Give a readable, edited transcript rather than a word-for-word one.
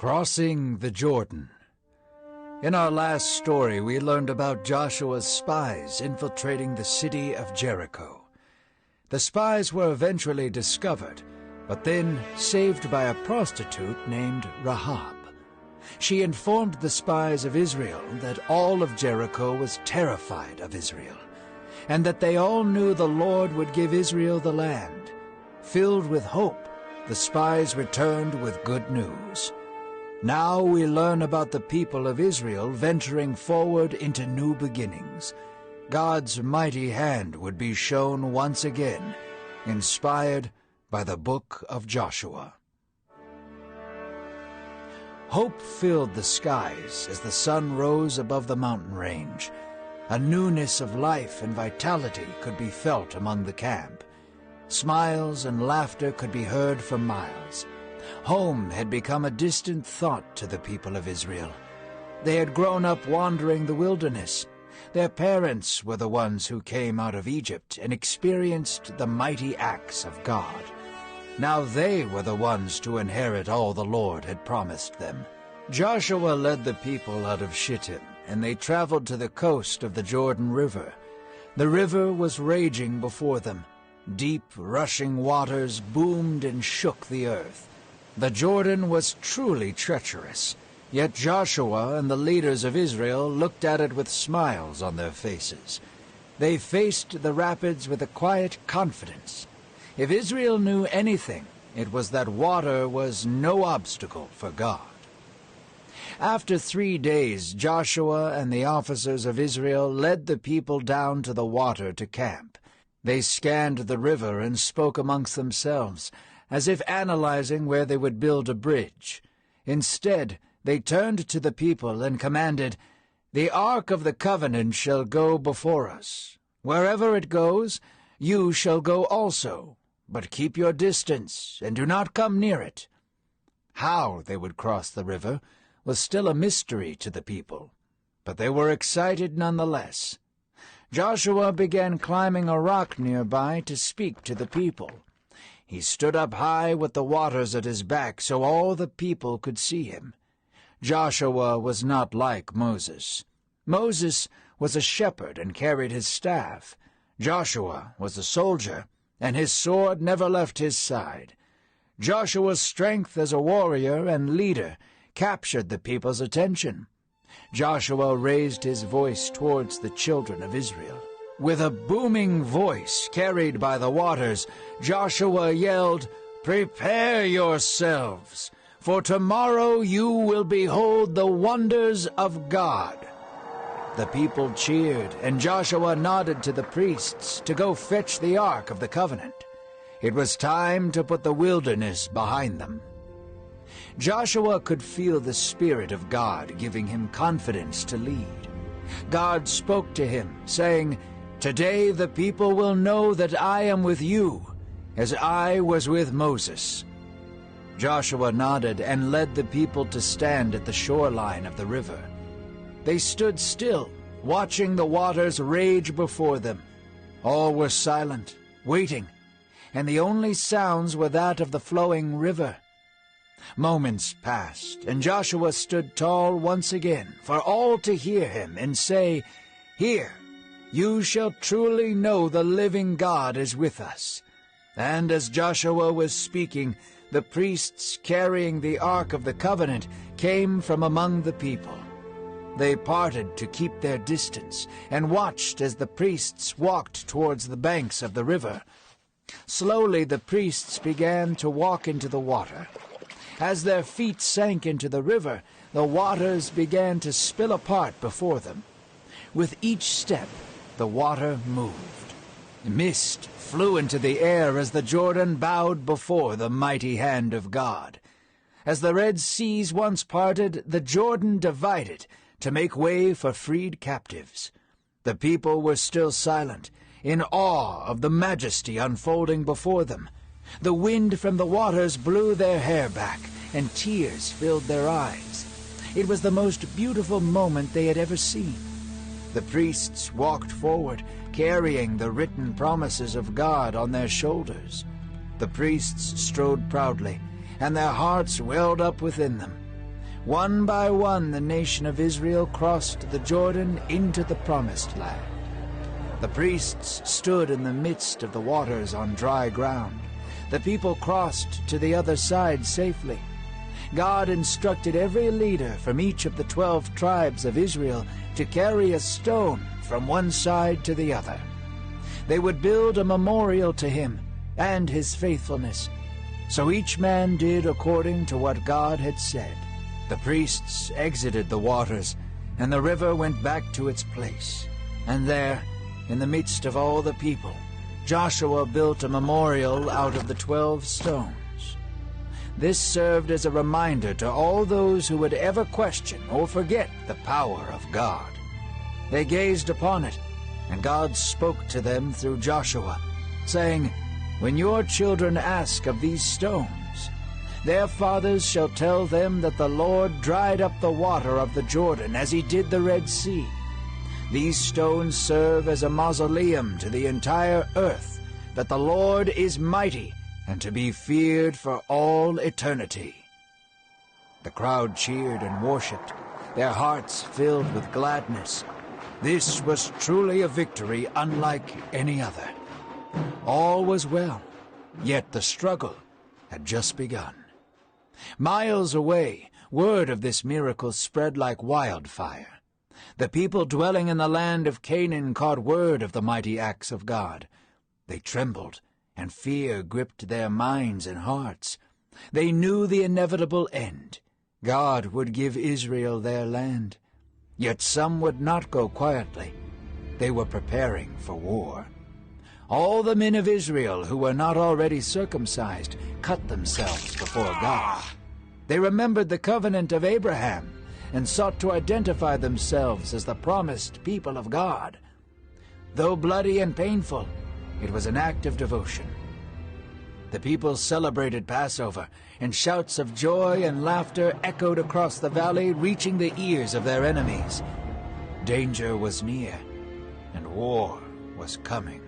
Crossing the Jordan. In our last story, we learned about Joshua's spies infiltrating the city of Jericho. The spies were eventually discovered, but then saved by a prostitute named Rahab. She informed the spies of Israel that all of Jericho was terrified of Israel, and that they all knew the Lord would give Israel the land. Filled with hope, the spies returned with good news. Now we learn about the people of Israel venturing forward into new beginnings. God's mighty hand would be shown once again, inspired by the book of Joshua. Hope filled the skies as the sun rose above the mountain range. A newness of life and vitality could be felt among the camp. Smiles and laughter could be heard for miles. Home had become a distant thought to the people of Israel. They had grown up wandering the wilderness. Their parents were the ones who came out of Egypt and experienced the mighty acts of God. Now they were the ones to inherit all the Lord had promised them. Joshua led the people out of Shittim, and they traveled to the coast of the Jordan River. The river was raging before them. Deep, rushing waters boomed and shook the earth. The Jordan was truly treacherous, yet Joshua and the leaders of Israel looked at it with smiles on their faces. They faced the rapids with a quiet confidence. If Israel knew anything, it was that water was no obstacle for God. After 3 days, Joshua and the officers of Israel led the people down to the water to camp. They scanned the river and spoke amongst themselves, as if analyzing where they would build a bridge. Instead, they turned to the people and commanded, "The Ark of the Covenant shall go before us. Wherever it goes, you shall go also, but keep your distance and do not come near it." How they would cross the river was still a mystery to the people, but they were excited nonetheless. Joshua began climbing a rock nearby to speak to the people. He stood up high with the waters at his back so all the people could see him. Joshua was not like Moses. Moses was a shepherd and carried his staff. Joshua was a soldier, and his sword never left his side. Joshua's strength as a warrior and leader captured the people's attention. Joshua raised his voice towards the children of Israel. With a booming voice carried by the waters, Joshua yelled, "Prepare yourselves, for tomorrow you will behold the wonders of God." The people cheered, and Joshua nodded to the priests to go fetch the Ark of the Covenant. It was time to put the wilderness behind them. Joshua could feel the Spirit of God giving him confidence to lead. God spoke to him, saying, "Today the people will know that I am with you, as I was with Moses." Joshua nodded and led the people to stand at the shoreline of the river. They stood still, watching the waters rage before them. All were silent, waiting, and the only sounds were that of the flowing river. Moments passed, and Joshua stood tall once again, for all to hear him and say, "Here, you shall truly know the living God is with us." And as Joshua was speaking, the priests carrying the Ark of the Covenant came from among the people. They parted to keep their distance and watched as the priests walked towards the banks of the river. Slowly the priests began to walk into the water. As their feet sank into the river, the waters began to spill apart before them. With each step, the water moved. Mist flew into the air as the Jordan bowed before the mighty hand of God. As the Red Seas once parted, the Jordan divided to make way for freed captives. The people were still silent, in awe of the majesty unfolding before them. The wind from the waters blew their hair back, and tears filled their eyes. It was the most beautiful moment they had ever seen. The priests walked forward, carrying the written promises of God on their shoulders. The priests strode proudly, and their hearts welled up within them. One by one, the nation of Israel crossed the Jordan into the Promised Land. The priests stood in the midst of the waters on dry ground. The people crossed to the other side safely. God instructed every leader from each of the 12 tribes of Israel to carry a stone from one side to the other. They would build a memorial to him and his faithfulness. So each man did according to what God had said. The priests exited the waters, and the river went back to its place. And there, in the midst of all the people, Joshua built a memorial out of the 12 stones. This served as a reminder to all those who would ever question or forget the power of God. They gazed upon it, and God spoke to them through Joshua, saying, "When your children ask of these stones, their fathers shall tell them that the Lord dried up the water of the Jordan as he did the Red Sea. These stones serve as a mausoleum to the entire earth, that the Lord is mighty and to be feared for all eternity." The crowd cheered and worshipped, their hearts filled with gladness. This was truly a victory unlike any other. All was well, yet the struggle had just begun. Miles away, word of this miracle spread like wildfire. The people dwelling in the land of Canaan caught word of the mighty acts of God. They trembled, and fear gripped their minds and hearts. They knew the inevitable end. God would give Israel their land. Yet some would not go quietly. They were preparing for war. All the men of Israel who were not already circumcised cut themselves before God. They remembered the covenant of Abraham and sought to identify themselves as the promised people of God. Though bloody and painful, it was an act of devotion. The people celebrated Passover, and shouts of joy and laughter echoed across the valley, reaching the ears of their enemies. Danger was near, and war was coming.